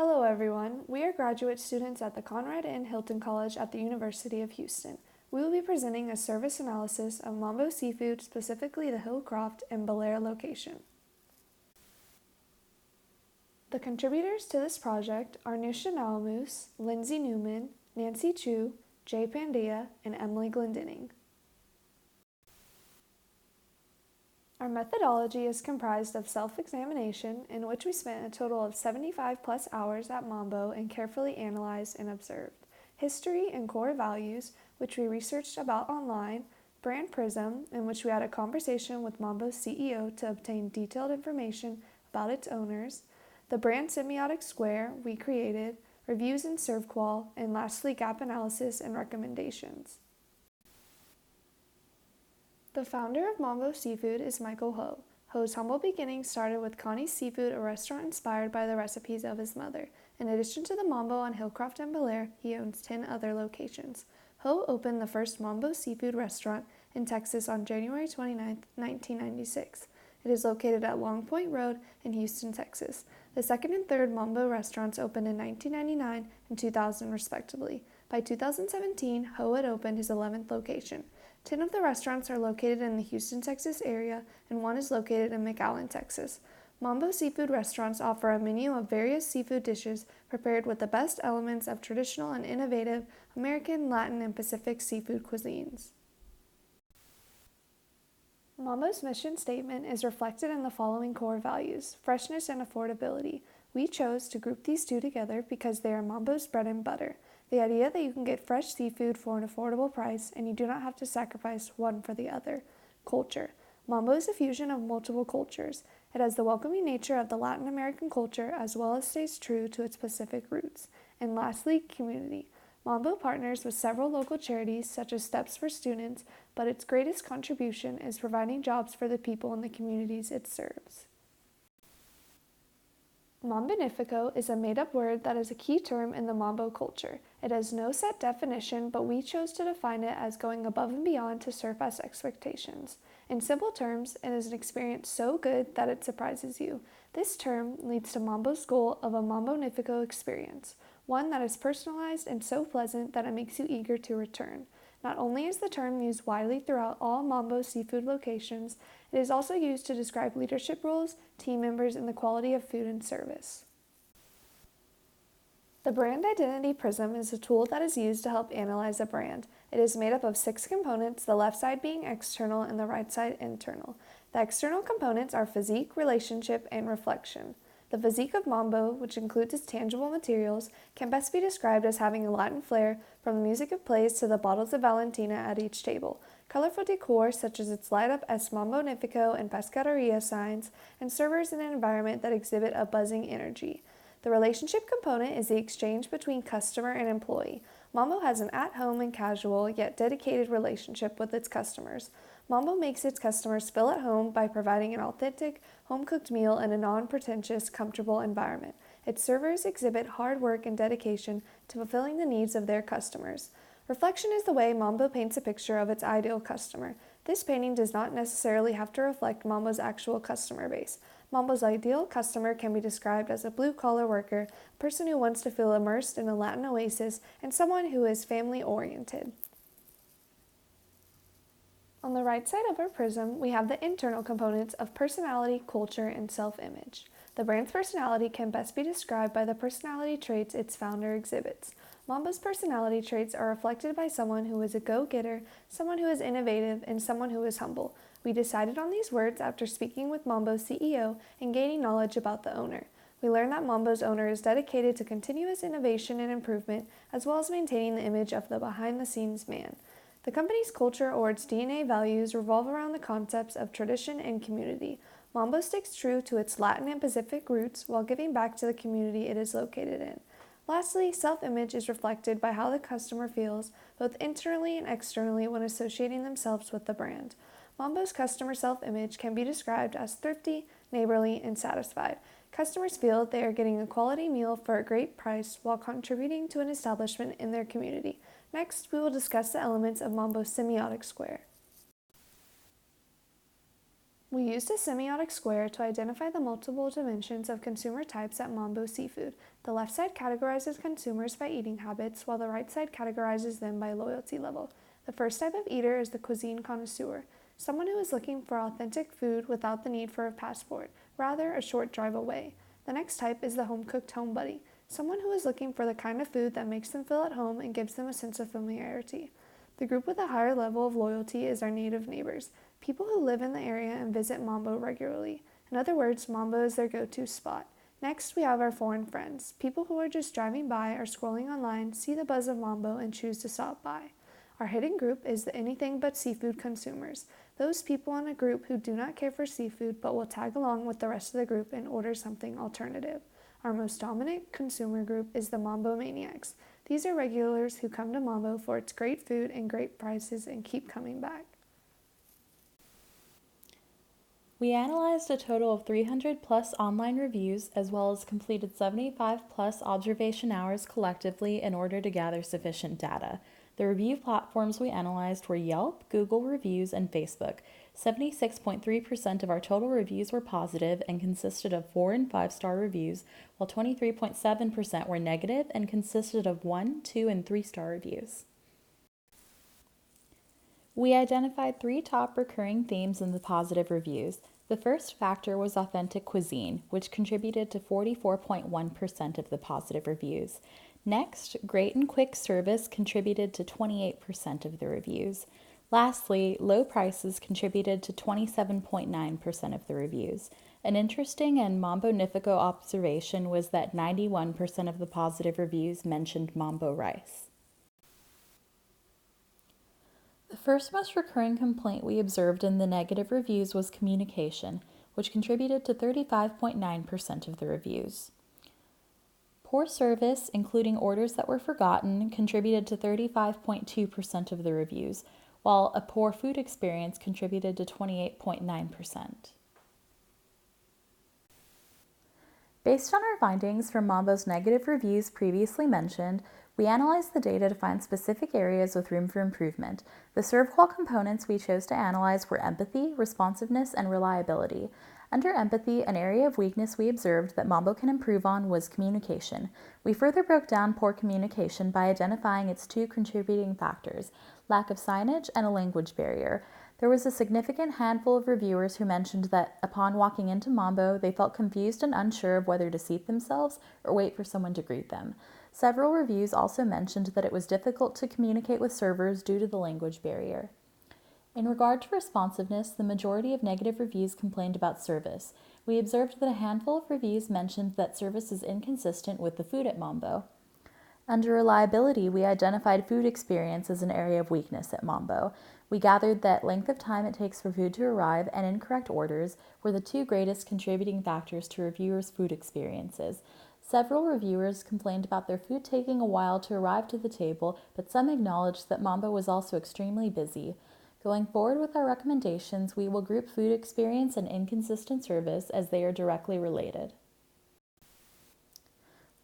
Hello everyone, we are graduate students at the Conrad N. Hilton College at the University of Houston. We will be presenting a service analysis of Mambo Seafood, specifically the Hillcroft and Belair location. The contributors to this project are Nusha Nalamus, Lindsay Newman, Nancy Chu, Jay Pandya, and Emily Glendinning. Our methodology is comprised of self-examination, in which we spent a total of 75 plus hours at Mambo and carefully analyzed and observed. History and core values, which we researched about online. Brand Prism, in which we had a conversation with Mambo's CEO to obtain detailed information about its owners. The brand semiotic square we created, reviews and ServQual, and lastly gap analysis and recommendations. The founder of Mambo Seafood is Michael Ho. Ho's humble beginnings started with Connie's Seafood, a restaurant inspired by the recipes of his mother. In addition to the Mambo on Hillcroft and Belair, he owns 10 other locations. Ho opened the first Mambo Seafood restaurant in Texas on January 29, 1996. It is located at Long Point Road in Houston, Texas. The second and third Mambo restaurants opened in 1999 and 2000 respectively. By 2017, Ho had opened his 11th location. 10 of the restaurants are located in the Houston, Texas area, and one is located in McAllen, Texas. Mambo Seafood restaurants offer a menu of various seafood dishes prepared with the best elements of traditional and innovative American, Latin, and Pacific seafood cuisines. Mambo's mission statement is reflected in the following core values: freshness and affordability. We chose to group these two together because they are Mambo's bread and butter. The idea that you can get fresh seafood for an affordable price and you do not have to sacrifice one for the other. Culture. Mambo is a fusion of multiple cultures. It has the welcoming nature of the Latin American culture as well as stays true to its Pacific roots. And lastly, community. Mambo partners with several local charities such as Steps for Students, but its greatest contribution is providing jobs for the people in the communities it serves. Mambonifico is a made-up word that is a key term in the Mambo culture. It has no set definition, but we chose to define it as going above and beyond to surpass expectations. In simple terms, it is an experience so good that it surprises you. This term leads to Mambo's goal of a Mambonifico experience, one that is personalized and so pleasant that it makes you eager to return. Not only is the term used widely throughout all Mambo Seafood locations, it is also used to describe leadership roles, team members, and the quality of food and service. The Brand Identity Prism is a tool that is used to help analyze a brand. It is made up of 6 components, the left side being external and the right side internal. The external components are physique, relationship, and reflection. The physique of Mambo, which includes its tangible materials, can best be described as having a Latin flair from the music it plays to the bottles of Valentina at each table. Colorful decor such as its light-up Es Mambonifico and Pescaderia signs, and servers in an environment that exhibit a buzzing energy. The relationship component is the exchange between customer and employee. Mambo has an at-home and casual, yet dedicated relationship with its customers. Mambo makes its customers feel at home by providing an authentic, home-cooked meal in a non-pretentious, comfortable environment. Its servers exhibit hard work and dedication to fulfilling the needs of their customers. Reflection is the way Mambo paints a picture of its ideal customer. This painting does not necessarily have to reflect Mambo's actual customer base. Mambo's ideal customer can be described as a blue-collar worker, a person who wants to feel immersed in a Latin oasis, and someone who is family-oriented. On the right side of our prism, we have the internal components of personality, culture, and self-image. The brand's personality can best be described by the personality traits its founder exhibits. Mambo's personality traits are reflected by someone who is a go-getter, someone who is innovative, and someone who is humble. We decided on these words after speaking with Mambo's CEO and gaining knowledge about the owner. We learned that Mambo's owner is dedicated to continuous innovation and improvement, as well as maintaining the image of the behind-the-scenes man. The company's culture or its DNA values revolve around the concepts of tradition and community. Mambo sticks true to its Latin and Pacific roots while giving back to the community it is located in. Lastly, self-image is reflected by how the customer feels, both internally and externally, when associating themselves with the brand. Mambo's customer self-image can be described as thrifty, neighborly, and satisfied. Customers feel they are getting a quality meal for a great price while contributing to an establishment in their community. Next, we will discuss the elements of Mambo's semiotic square. We used a semiotic square to identify the multiple dimensions of consumer types at Mambo Seafood. The left side categorizes consumers by eating habits, while the right side categorizes them by loyalty level. The first type of eater is the cuisine connoisseur, someone who is looking for authentic food without the need for a passport, rather a short drive away. The next type is the home-cooked home buddy, someone who is looking for the kind of food that makes them feel at home and gives them a sense of familiarity. The group with a higher level of loyalty is our native neighbors, people who live in the area and visit Mambo regularly. In other words, Mambo is their go-to spot. Next, we have our foreign friends, people who are just driving by or scrolling online, see the buzz of Mambo, and choose to stop by. Our hidden group is the anything but seafood consumers, those people in a group who do not care for seafood but will tag along with the rest of the group and order something alternative. Our most dominant consumer group is the Mambo Maniacs. These are regulars who come to Mambo for its great food and great prices and keep coming back. We analyzed a total of 300 plus online reviews as well as completed 75 plus observation hours collectively in order to gather sufficient data. The review platforms we analyzed were Yelp, Google Reviews, and Facebook. 76.3% of our total reviews were positive and consisted of 4 and 5-star reviews, while 23.7% were negative and consisted of 1, 2, and 3-star reviews. We identified 3 top recurring themes in the positive reviews. The first factor was authentic cuisine, which contributed to 44.1% of the positive reviews. Next, great and quick service contributed to 28% of the reviews. Lastly, low prices contributed to 27.9% of the reviews. An interesting and Mambo-nifico observation was that 91% of the positive reviews mentioned Mambo rice. The first most recurring complaint we observed in the negative reviews was communication, which contributed to 35.9% of the reviews. Poor service, including orders that were forgotten, contributed to 35.2% of the reviews, while a poor food experience contributed to 28.9%. Based on our findings from Mambo's negative reviews previously mentioned, we analyzed the data to find specific areas with room for improvement. The ServQual components we chose to analyze were empathy, responsiveness, and reliability. Under empathy, an area of weakness we observed that Mambo can improve on was communication. We further broke down poor communication by identifying its 2 contributing factors, lack of signage and a language barrier. There was a significant handful of reviewers who mentioned that upon walking into Mambo, they felt confused and unsure of whether to seat themselves or wait for someone to greet them. Several reviews also mentioned that it was difficult to communicate with servers due to the language barrier. In regard to responsiveness, the majority of negative reviews complained about service. We observed that a handful of reviews mentioned that service is inconsistent with the food at Mambo. Under reliability, we identified food experience as an area of weakness at Mambo. We gathered that length of time it takes for food to arrive and incorrect orders were the 2 greatest contributing factors to reviewers' food experiences. Several reviewers complained about their food taking a while to arrive to the table, but some acknowledged that Mambo was also extremely busy. Going forward with our recommendations, we will group food experience and inconsistent service as they are directly related.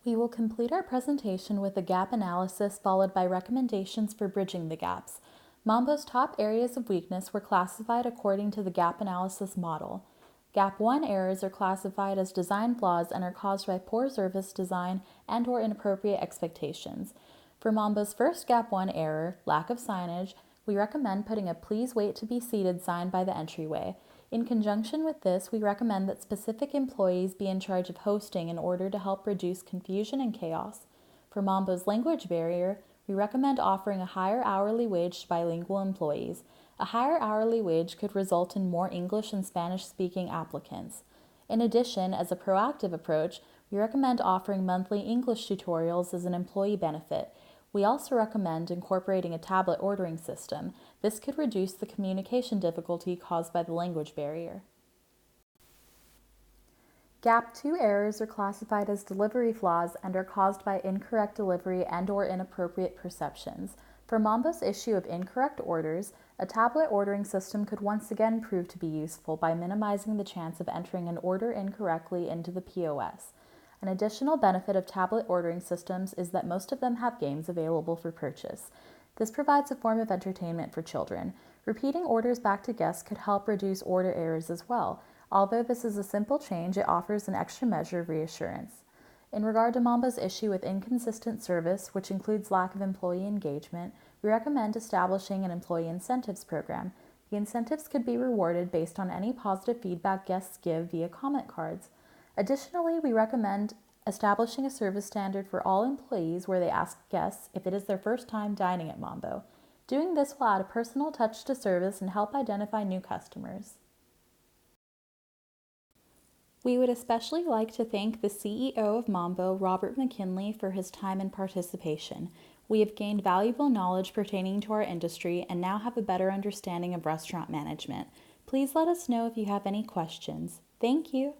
We will complete our presentation with a gap analysis followed by recommendations for bridging the gaps. Mambo's top areas of weakness were classified according to the gap analysis model. Gap 1 errors are classified as design flaws and are caused by poor service design and/or inappropriate expectations. For Mambo's first Gap 1 error, lack of signage, we recommend putting a "Please wait to be seated" sign by the entryway. In conjunction with this, we recommend that specific employees be in charge of hosting in order to help reduce confusion and chaos. For Mambo's language barrier, we recommend offering a higher hourly wage to bilingual employees. A higher hourly wage could result in more English and Spanish-speaking applicants. In addition, as a proactive approach, we recommend offering monthly English tutorials as an employee benefit. We also recommend incorporating a tablet ordering system. This could reduce the communication difficulty caused by the language barrier. Gap 2 errors are classified as delivery flaws and are caused by incorrect delivery and/or inappropriate perceptions. For Mambo's issue of incorrect orders, a tablet ordering system could once again prove to be useful by minimizing the chance of entering an order incorrectly into the POS. An additional benefit of tablet ordering systems is that most of them have games available for purchase. This provides a form of entertainment for children. Repeating orders back to guests could help reduce order errors as well. Although this is a simple change, it offers an extra measure of reassurance. In regard to Mambo's issue with inconsistent service, which includes lack of employee engagement, we recommend establishing an employee incentives program. The incentives could be rewarded based on any positive feedback guests give via comment cards. Additionally, we recommend establishing a service standard for all employees where they ask guests if it is their first time dining at Mambo. Doing this will add a personal touch to service and help identify new customers. We would especially like to thank the CEO of Mambo, Robert McKinley, for his time and participation. We have gained valuable knowledge pertaining to our industry and now have a better understanding of restaurant management. Please let us know if you have any questions. Thank you.